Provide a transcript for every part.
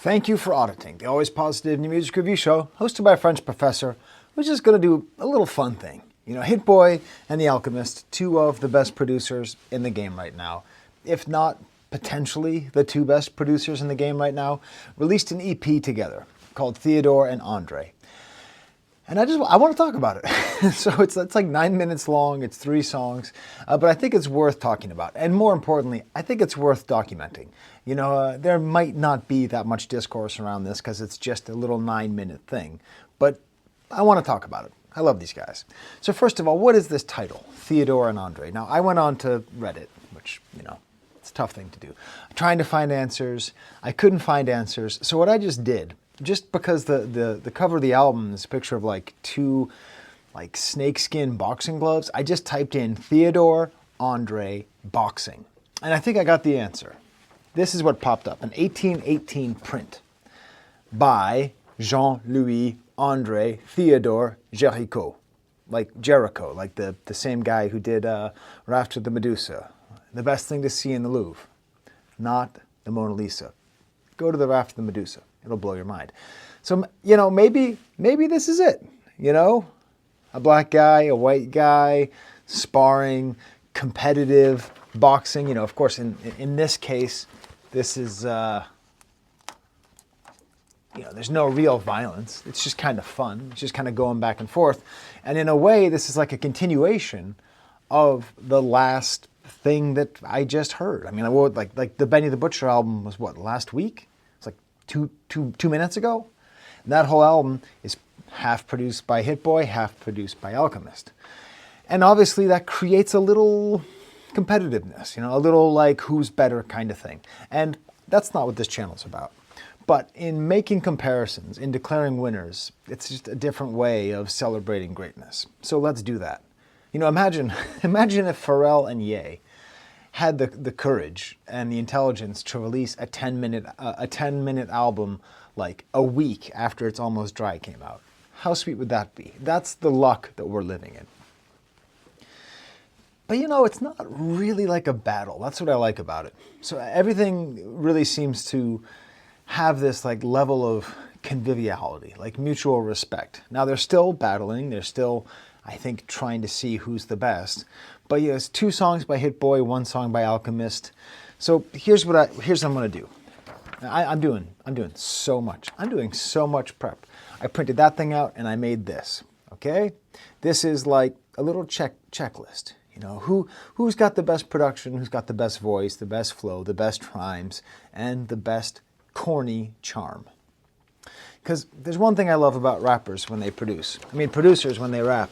Thank you for auditing the always positive new music review show hosted by a French professor who's just going to do a little fun thing. You know, Hit Boy and The Alchemist, two of the best producers in the game right now, if not potentially the two best producers in the game right now, released an EP together called Theodore and André. And I want to talk about it. So it's like 9 minutes long, it's 3 songs, but I think it's worth talking about. And more importantly, I think it's worth documenting. You know, there might not be that much discourse around this because it's just a little 9-minute thing, but I want to talk about it. I love these guys. So first of all, what is this title, Theodore and André? Now, I went on to Reddit, which, you know, it's a tough thing to do. Trying to find answers. I couldn't find answers. So what I just did, just because the cover of the album is a picture of like 2 like snakeskin boxing gloves, I just typed in Theodore André boxing. And I think I got the answer. This is what popped up, an 1818 print by Jean-Louis André Theodore Jericho, like Jericho, like the same guy who did Raft of the Medusa, the best thing to see in the Louvre, not the Mona Lisa. Go to the Raft of the Medusa. It'll blow your mind. So, you know, maybe this is it, you know? A black guy, a white guy, sparring, competitive boxing. You know, of course, in this case, this is, you know, there's no real violence. It's just kind of fun. It's just kind of going back and forth. And in a way, this is like a continuation of the last thing that I just heard. I mean, like the Benny the Butcher album was what, last week? It's like two minutes ago. And that whole album is half produced by Hit Boy, half produced by Alchemist. And obviously that creates a little competitiveness, you know, a little like who's better kind of thing. And that's not what this channel's about. But in making comparisons, in declaring winners, it's just a different way of celebrating greatness. So let's do that. You know, imagine if Pharrell and Ye had the courage and the intelligence to release a 10-minute album like a week after It's Almost Dry came out. How sweet would that be? That's the luck that we're living in. But you know, it's not really like a battle. That's what I like about it. So everything really seems to have this like level of conviviality, like mutual respect. Now they're still battling. They're still, I think, trying to see who's the best. But yeah, it's 2 songs by Hit Boy, 1 song by Alchemist. So here's what I'm gonna do. I'm doing so much. I'm doing so much prep. I printed that thing out and I made this. Okay, this is like a little checklist. You know, who's got the best production, who's got the best voice, the best flow, the best rhymes, and the best corny charm. Because there's one thing I love about rappers when they produce. I mean, producers when they rap.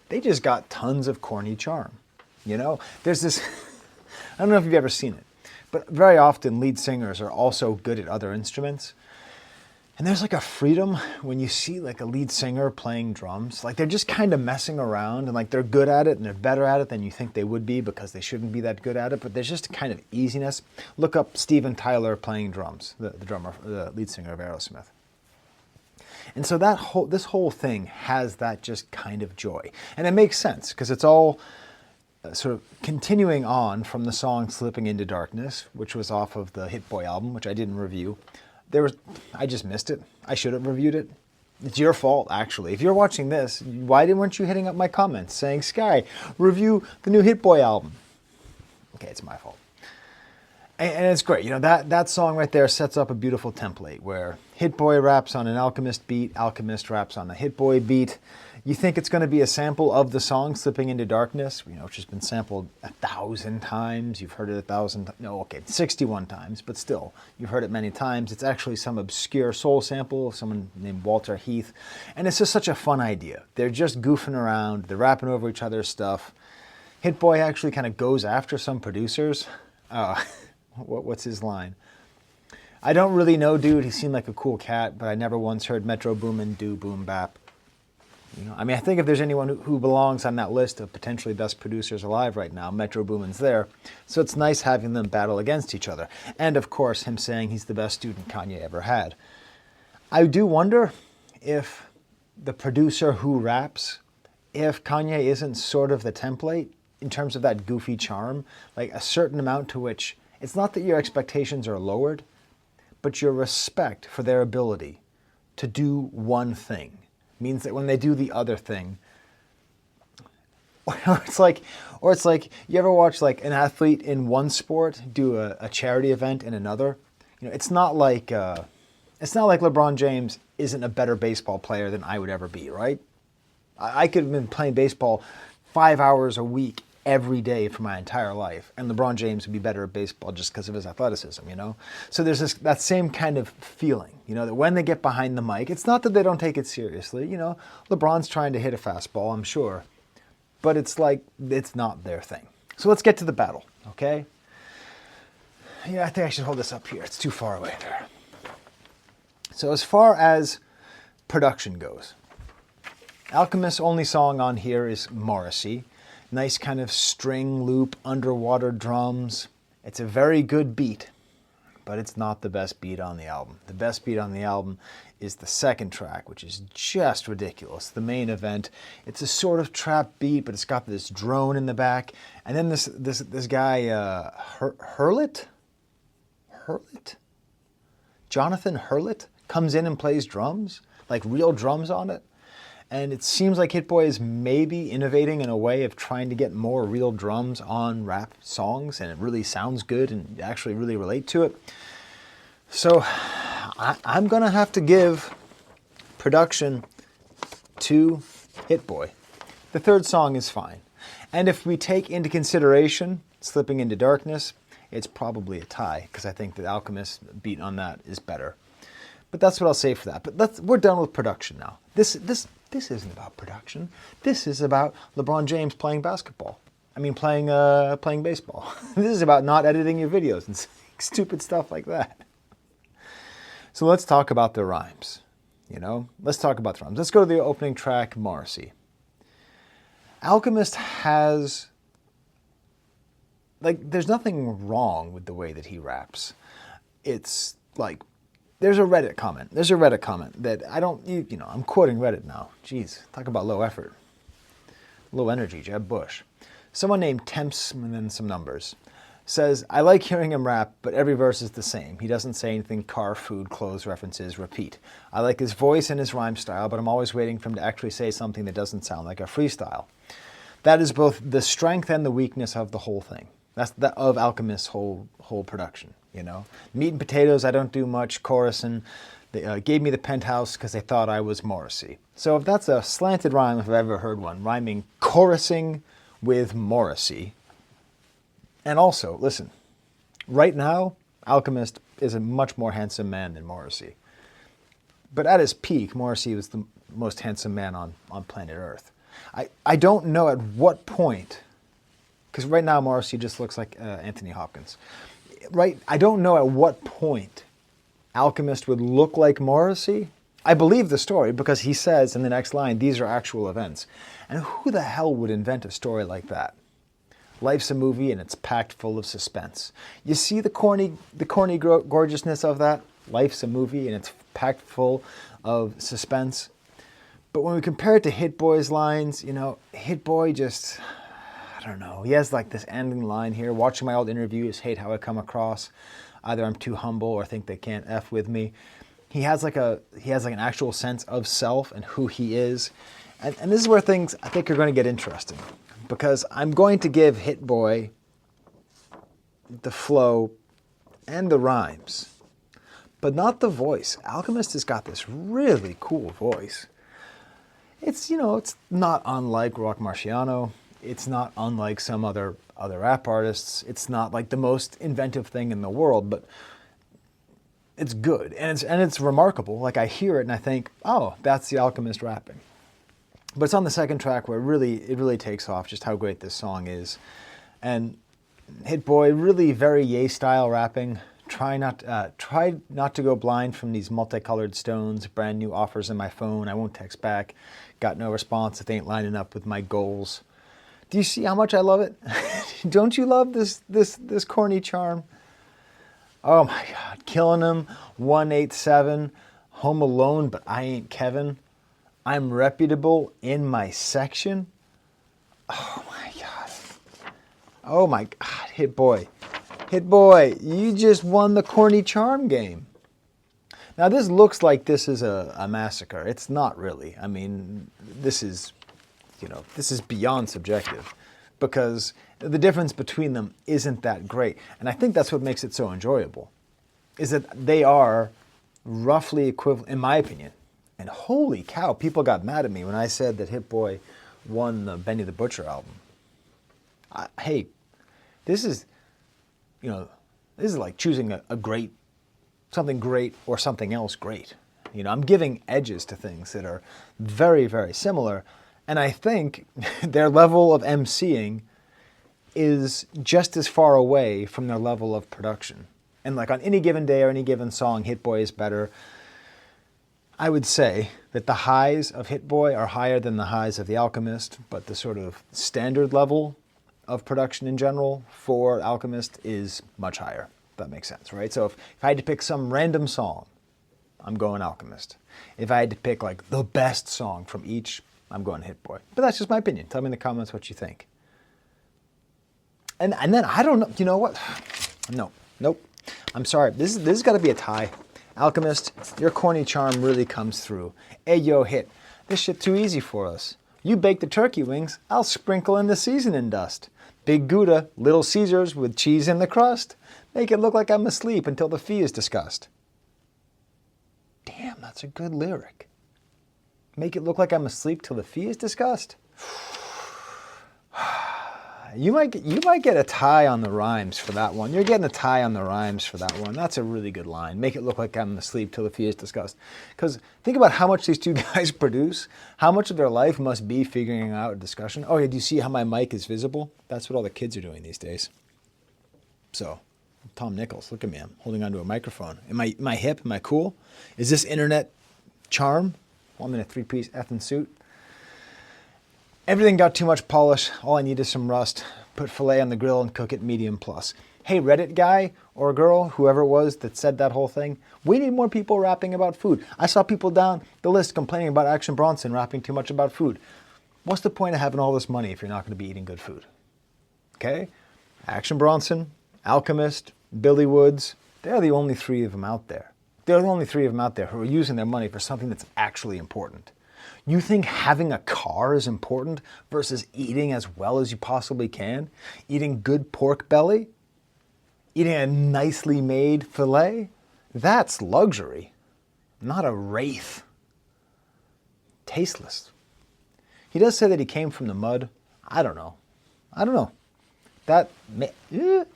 They just got tons of corny charm. You know, there's this, I don't know if you've ever seen it, but very often lead singers are also good at other instruments. And there's like a freedom when you see like a lead singer playing drums, like they're just kind of messing around and like they're good at it and they're better at it than you think they would be because they shouldn't be that good at it. But there's just a kind of easiness. Look up Steven Tyler playing drums, the drummer, the lead singer of Aerosmith. And so this whole thing has that just kind of joy. And it makes sense because it's all sort of continuing on from the song Slipping Into Darkness, which was off of the Hit Boy album, which I didn't review. I just missed it. I should have reviewed it. It's your fault, actually. If you're watching this, why weren't you hitting up my comments saying, Sky, review the new Hit Boy album? Okay, it's my fault. And it's great. You know, that song right there sets up a beautiful template where Hit Boy raps on an Alchemist beat, Alchemist raps on a Hit Boy beat. You think it's going to be a sample of the song Slipping Into Darkness, you know, which has been sampled 1,000 times. You've heard it 61 times, but still, you've heard it many times. It's actually some obscure soul sample of someone named Walter Heath. And it's just such a fun idea. They're just goofing around. They're rapping over each other's stuff. Hit Boy actually kind of goes after some producers. What's his line? I don't really know, dude. He seemed like a cool cat, but I never once heard Metro Boomin do boom bap. You know, I mean, I think if there's anyone who belongs on that list of potentially best producers alive right now, Metro Boomin's there. So it's nice having them battle against each other. And of course, him saying he's the best student Kanye ever had. I do wonder if the producer who raps, if Kanye isn't sort of the template, in terms of that goofy charm, like a certain amount to which it's not that your expectations are lowered, but your respect for their ability to do one thing means that when they do the other thing, or it's like you ever watch like an athlete in one sport do a charity event in another. You know, it's not like LeBron James isn't a better baseball player than I would ever be, right? I could have been playing baseball 5 hours a week every day for my entire life, and LeBron James would be better at baseball just because of his athleticism, you know? So there's that same kind of feeling, you know, that when they get behind the mic, it's not that they don't take it seriously, you know? LeBron's trying to hit a fastball, I'm sure, but it's like, it's not their thing. So let's get to the battle, okay? Yeah, I think I should hold this up here. It's too far away there. So as far as production goes, Alchemist's only song on here is Morrissey. Nice kind of string loop, underwater drums. It's a very good beat, but it's not the best beat on the album. The best beat on the album is the second track, which is just ridiculous. The main event. It's a sort of trap beat, but it's got this drone in the back. And then this guy, Hurlett? Jonathan Hurlett comes in and plays drums, like real drums on it. And it seems like Hit Boy is maybe innovating in a way of trying to get more real drums on rap songs, and it really sounds good and you actually really relate to it. So I'm going to have to give production to Hit Boy. The third song is fine. And if we take into consideration Slipping into Darkness, it's probably a tie, because I think the Alchemist beat on that is better. But that's what I'll say for that. But we're done with production now. This isn't about production. This is about LeBron James playing basketball. I mean, playing baseball. This is about not editing your videos and stupid stuff like that. So let's talk about the rhymes. You know, let's talk about the rhymes. Let's go to the opening track, Morrissey. Alchemist has, like, there's nothing wrong with the way that he raps. It's like, there's a Reddit comment that I don't, you know, I'm quoting Reddit now. Jeez, talk about low effort. Low energy, Jeb Bush. Someone named Temps, and then some numbers, says, I like hearing him rap, but every verse is the same. He doesn't say anything car, food, clothes, references, repeat. I like his voice and his rhyme style, but I'm always waiting for him to actually say something that doesn't sound like a freestyle. That is both the strength and the weakness of the whole thing. That's of Alchemist's whole production, you know. Meat and potatoes, I don't do much. Chorusing, they gave me the penthouse because they thought I was Morrissey. So if that's a slanted rhyme, if I've ever heard one, rhyming chorusing with Morrissey. And also, listen, right now, Alchemist is a much more handsome man than Morrissey. But at his peak, Morrissey was the most handsome man on planet Earth. I don't know at what point, because right now Morrissey just looks like Anthony Hopkins. Right? I don't know at what point Alchemist would look like Morrissey. I believe the story because he says in the next line, these are actual events. And who the hell would invent a story like that? Life's a movie and it's packed full of suspense. You see the corny gorgeousness of that? Life's a movie and it's packed full of suspense. But when we compare it to Hit Boy's lines, you know, Hit Boy just, I don't know. He has like this ending line here. Watching my old interviews, hate how I come across. Either I'm too humble or think they can't F with me. He has like an actual sense of self and who he is. And this is where things I think are going to get interesting. Because I'm going to give Hit Boy the flow and the rhymes, but not the voice. Alchemist has got this really cool voice. It's, you know, it's not unlike Rock Marciano. It's not unlike some other rap artists. It's not like the most inventive thing in the world, but it's good and it's remarkable. Like I hear it and I think, oh, that's the Alchemist rapping. But it's on the second track where it really takes off just how great this song is. And Hit Boy, really very Ye style rapping. Try not to go blind from these multicolored stones. Brand new offers in my phone. I won't text back. Got no response. It ain't lining up with my goals. Do you see how much I love it? Don't you love this corny charm? Oh my God, Killing Him, 187, Home Alone, but I ain't Kevin. I'm reputable in my section. Oh my God. Oh my God, Hit Boy. Hit Boy, you just won the corny charm game. Now this looks like this is a massacre. It's not really. I mean, this is, this is beyond subjective because the difference between them isn't that great. And I think that's what makes it so enjoyable, is that they are roughly equivalent, in my opinion. And holy cow, people got mad at me when I said that Hit Boy won the Benny the Butcher album. Hey, this is, this is like choosing a great, something great or something else great. I'm giving edges to things that are very, very similar. And I think their level of emceeing is just as far away from their level of production. And like on any given day or any given song, Hit Boy is better. I would say that the highs of Hit Boy are higher than the highs of The Alchemist, but the sort of standard level of production in general for Alchemist is much higher. If that makes sense, right? So if I had to pick some random song, I'm going Alchemist. If I had to pick like the best song from each, I'm going Hit Boy. But that's just my opinion. Tell me in the comments what you think. And then I don't know, you know what? Nope. I'm sorry. This has got to be a tie. Alchemist, your corny charm really comes through. Hey, yo, Hit. This shit too easy for us. You bake the turkey wings, I'll sprinkle in the seasoning dust. Big Gouda, Little Caesars with cheese in the crust. Make it look like I'm asleep until the fee is discussed. Damn, that's a good lyric. Make it look like I'm asleep till the fee is discussed. You might get a tie on the rhymes for that one. You're getting a tie on the rhymes for that one. That's a really good line. Make it look like I'm asleep till the fee is discussed. Because think about how much these two guys produce. How much of their life must be figuring out a discussion. Oh yeah, do you see how my mic is visible? That's what all the kids are doing these days. So, Tom Nichols, look at me. I'm holding onto a microphone. Am I hip? Am I cool? Is this internet charm? Well, I'm in a three-piece effing suit. Everything got too much polish. All I need is some rust. Put filet on the grill and cook it medium plus. Hey, Reddit guy or girl, whoever it was that said that whole thing, we need more people rapping about food. I saw people down the list complaining about Action Bronson rapping too much about food. What's the point of having all this money if you're not going to be eating good food? Okay? Action Bronson, Alchemist, Billy Woods, they're the only three of them out there. They're the only three of them out there who are using their money for something that's actually important. You think having a car is important versus eating as well as you possibly can? Eating good pork belly? Eating a nicely made filet? That's luxury, not a wraith. Tasteless. He does say that he came from the mud. I don't know. That's a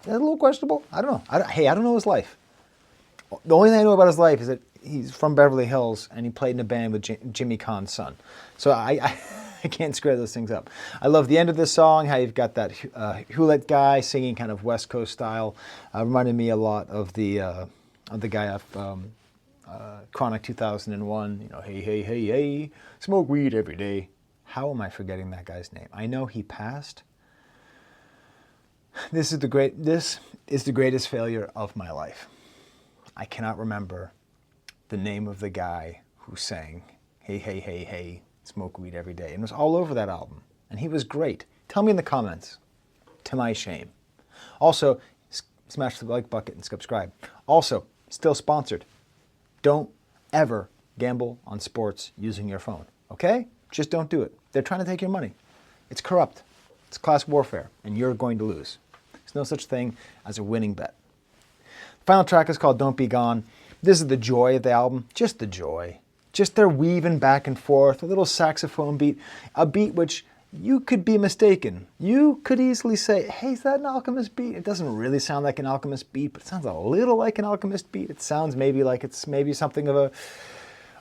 little questionable. I don't know. I don't know his life. The only thing I know about his life is that he's from Beverly Hills and he played in a band with Jimmy Kahn's son. So I can't square those things up. I love the end of this song, how you've got that Hewlett guy singing kind of West Coast style. Reminded me a lot of the guy off Chronic 2001. Hey, smoke weed every day. How am I forgetting that guy's name? I know he passed. This is the greatest failure of my life. I cannot remember the name of the guy who sang hey, smoke weed every day. And it was all over that album. And he was great. Tell me in the comments, to my shame. Also, smash the like button and subscribe. Also, still sponsored. Don't ever gamble on sports using your phone, okay? Just don't do it. They're trying to take your money. It's corrupt. It's class warfare, and you're going to lose. There's no such thing as a winning bet. The final track is called Don't Be Gone. This is the joy of the album, just the joy. Just their weaving back and forth, a little saxophone beat, a beat which you could be mistaken. You could easily say, hey, is that an Alchemist beat? It doesn't really sound like an Alchemist beat, but it sounds a little like an Alchemist beat. It sounds maybe like it's maybe something of a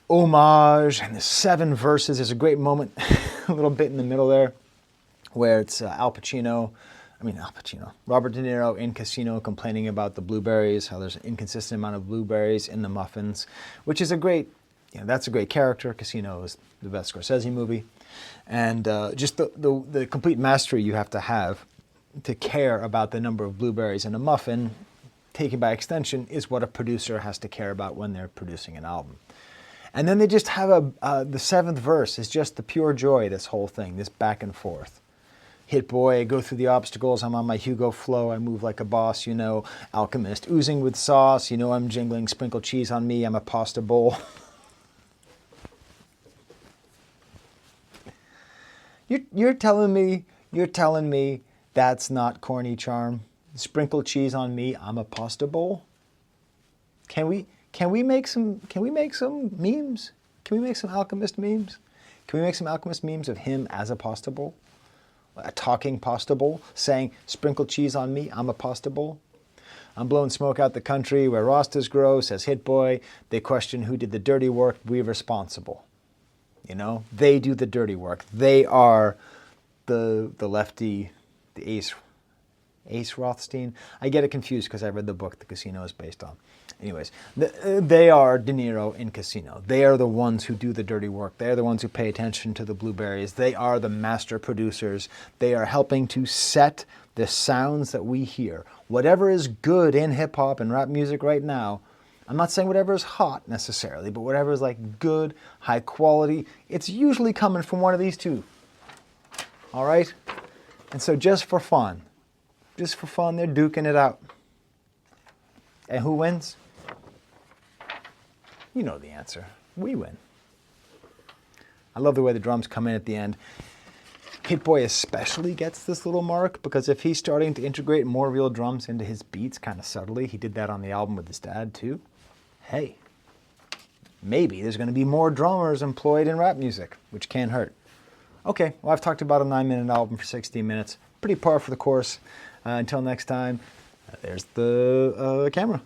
homage, and the 7 verses. There's a great moment, a little bit in the middle there, where it's Robert De Niro in Casino complaining about the blueberries, how there's an inconsistent amount of blueberries in the muffins, which is a great, that's a great character. Casino is the best Scorsese movie. And just the complete mastery you have to care about the number of blueberries in a muffin, taken by extension, is what a producer has to care about when they're producing an album. And then they just have the 7th verse is just the pure joy, this whole thing, this back and forth. Hit Boy, I go through the obstacles, I'm on my Hugo flow, I move like a boss, you know. Alchemist, oozing with sauce, you know I'm jingling, sprinkle cheese on me, I'm a pasta bowl. You're telling me that's not corny charm? Sprinkle cheese on me, I'm a pasta bowl? Can we make some memes? Can we make some Alchemist memes? Can we make some Alchemist memes of him as a pasta bowl? A talking pasta bowl saying, sprinkle cheese on me, I'm a pasta bowl? I'm blowing smoke out the country where Rastas grow, says Hit Boy. They question who did the dirty work, we're responsible. You know, they do the dirty work. They are the lefty, the Ace Rothstein. I get it confused because I read the book the Casino is based on. Anyways, they are De Niro in Casino. They are the ones who do the dirty work. They are the ones who pay attention to the blueberries. They are the master producers. They are helping to set the sounds that we hear. Whatever is good in hip-hop and rap music right now, I'm not saying whatever is hot necessarily, but whatever is like good, high quality, it's usually coming from one of these two. All right? And so just for fun, they're duking it out. And who wins? You know the answer. We win. I love the way the drums come in at the end. Hit Boy especially gets this little mark because if he's starting to integrate more real drums into his beats kind of subtly, he did that on the album with his dad too. Hey, maybe there's going to be more drummers employed in rap music, which can't hurt. Okay, well, I've talked about a 9-minute album for 16 minutes. Pretty par for the course. Until next time, there's the camera.